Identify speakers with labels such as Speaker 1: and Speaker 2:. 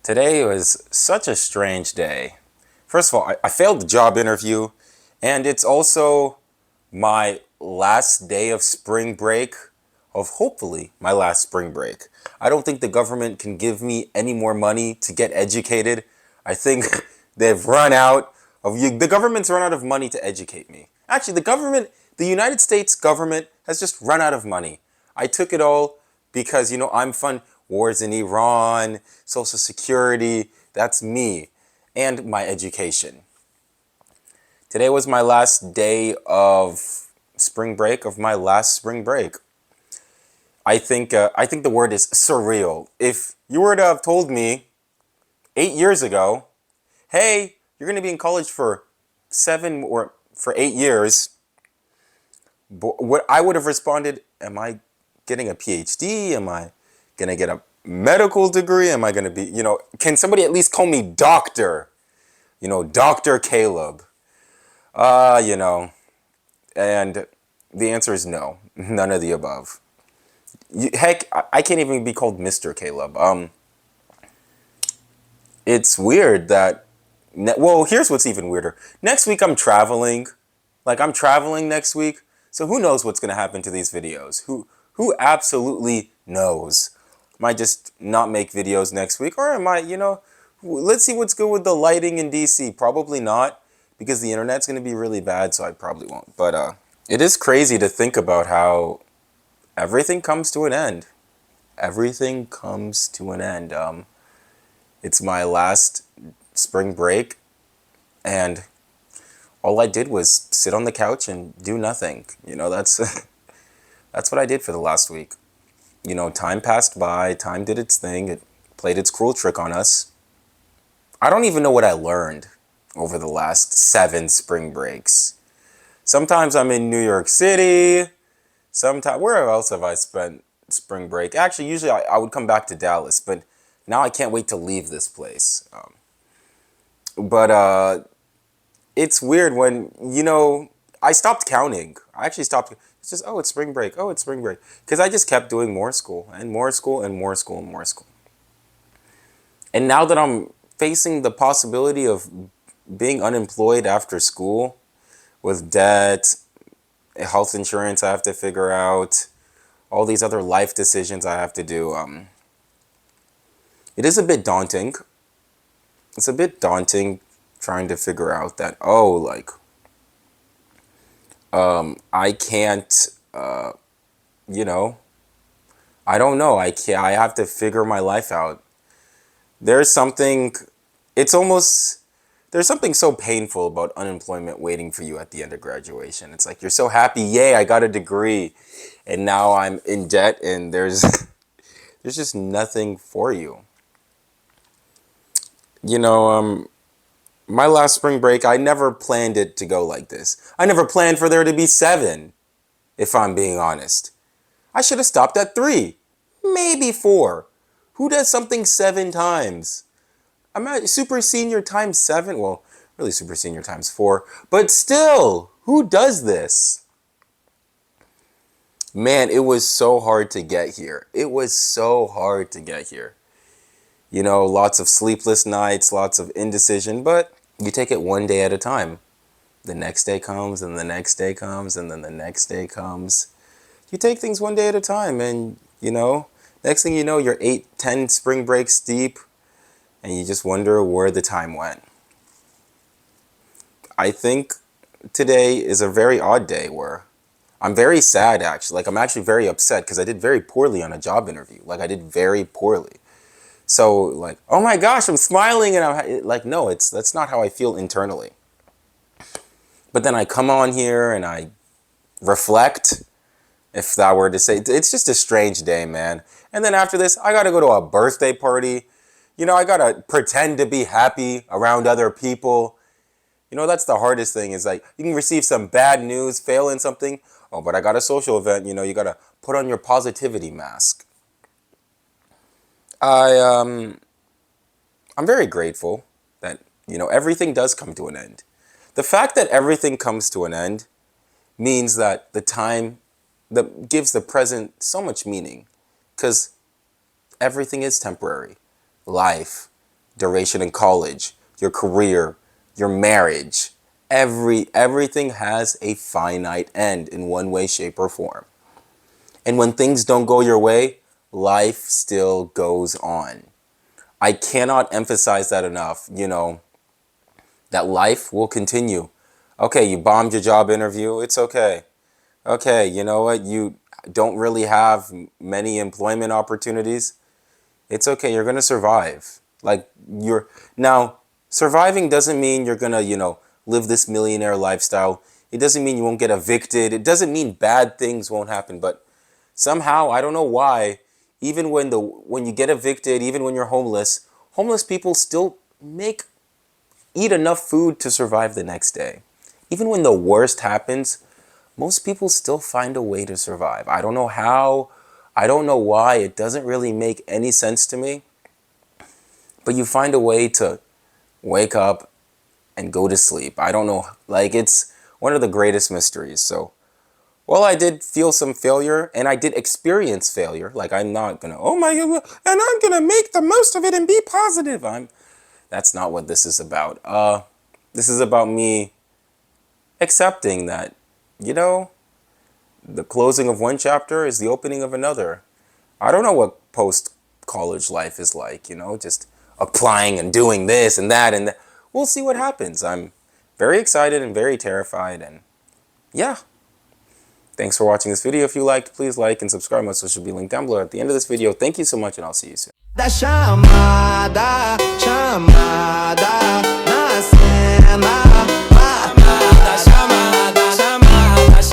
Speaker 1: Today was such a strange day. First of all, I failed the job interview, and it's also my last day of spring break, of hopefully my last spring break. I don't think the government can give me any more money to get educated. I think they've run out the government's run out of money to educate me. Actually, the United States government has just run out of money. I took it all because, I'm fun. Wars in Iran, Social Security, that's me, and my education. Today was my last day of spring break, of my last spring break. I think the word is surreal. If you were to have told me 8 years ago, hey, you're going to be in college for 8 years, what I would have responded, am I getting a PhD? Am I going to get a medical degree? Am I going to be, can somebody at least call me doctor? Dr. Caleb. Uh, you know, and the answer is no, none of the above. Heck, I can't even be called Mr. Caleb. It's weird that, well, here's what's even weirder. Next week I'm traveling. I'm traveling next week. So who knows what's going to happen to these videos? Who absolutely knows? Might just not make videos next week, or I might, let's see what's good with the lighting in DC. Probably not, because the internet's going to be really bad, so I probably won't. But it is crazy to think about how everything comes to an end. Everything comes to an end. It's my last spring break, and all I did was sit on the couch and do nothing. That's that's what I did for the last week. Time passed by, time did its thing, it played its cruel trick on us. I don't even know what I learned over the last 7 spring breaks. Sometimes I'm in New York City, sometimes, where else have I spent spring break? Actually, usually I would come back to Dallas, but now I can't wait to leave this place. But it's weird when, I stopped counting. I actually stopped. It's just, oh, it's spring break. Oh, it's spring break. Because I just kept doing more school and more school and more school and more school. And now that I'm facing the possibility of being unemployed after school with debt, health insurance I have to figure out, all these other life decisions I have to do, it is a bit daunting. It's a bit daunting trying to figure out that, I can't, you know, I don't know. I can't, I have to figure my life out. There's something, it's almost, there's something so painful about unemployment waiting for you at the end of graduation. It's like you're so happy, yay, I got a degree, and now I'm in debt, and there's, there's just nothing for you. You know, my last spring break, I never planned it to go like this. I never planned for there to be 7, if I'm being honest. I should have stopped at 3, maybe 4. Who does something 7 times? I'm at super senior times 7. Well, really super senior times 4. But still, who does this? Man, it was so hard to get here. It was so hard to get here. Lots of sleepless nights, lots of indecision, but you take it one day at a time. The next day comes, and the next day comes, and then the next day comes. You take things one day at a time, and, next thing you know, you're 8, 10 spring breaks deep, and you just wonder where the time went. I think today is a very odd day where I'm very sad, actually. I'm actually very upset because I did very poorly on a job interview. I did very poorly. So, oh my gosh, I'm smiling, and I'm no, that's not how I feel internally. But then I come on here and I reflect, if that were to say, it's just a strange day, man. And then after this, I got to go to a birthday party. I got to pretend to be happy around other people. That's the hardest thing is you can receive some bad news, fail in something. Oh, but I got a social event, you got to put on your positivity mask. I, I'm very grateful that, everything does come to an end. The fact that everything comes to an end means that the time that gives the present so much meaning, because everything is temporary. Life, duration in college, your career, your marriage. Everything has a finite end in one way, shape, or form. And when things don't go your way, life still goes on. I cannot emphasize that enough, that life will continue. Okay, you bombed your job interview, it's okay. Okay, you know what? You don't really have many employment opportunities. It's okay, you're going to survive. Like you're now surviving doesn't mean you're going to, live this millionaire lifestyle. It doesn't mean you won't get evicted. It doesn't mean bad things won't happen, but somehow, I don't know why, even when you get evicted, even when you're homeless people still eat enough food to survive the next day. Even when the worst happens, most people still find a way to survive. I don't know how, I don't know why, it doesn't really make any sense to me, but you find a way to wake up and go to sleep. I don't know, like it's one of the greatest mysteries. So, well, I did feel some failure and I did experience failure. Like I'm not gonna, oh my God, and I'm gonna make the most of it and be positive. That's not what this is about. This is about me accepting that, you know, the closing of one chapter is the opening of another. I don't know what post-college life is like, just applying and doing this and that and that. We'll see what happens. I'm very excited and very terrified, and yeah. Thanks for watching this video. If you liked, please like and subscribe. My social will be linked down below at the end of this video. Thank you so much, and I'll see you soon.
Speaker 2: Da chamada, chamada.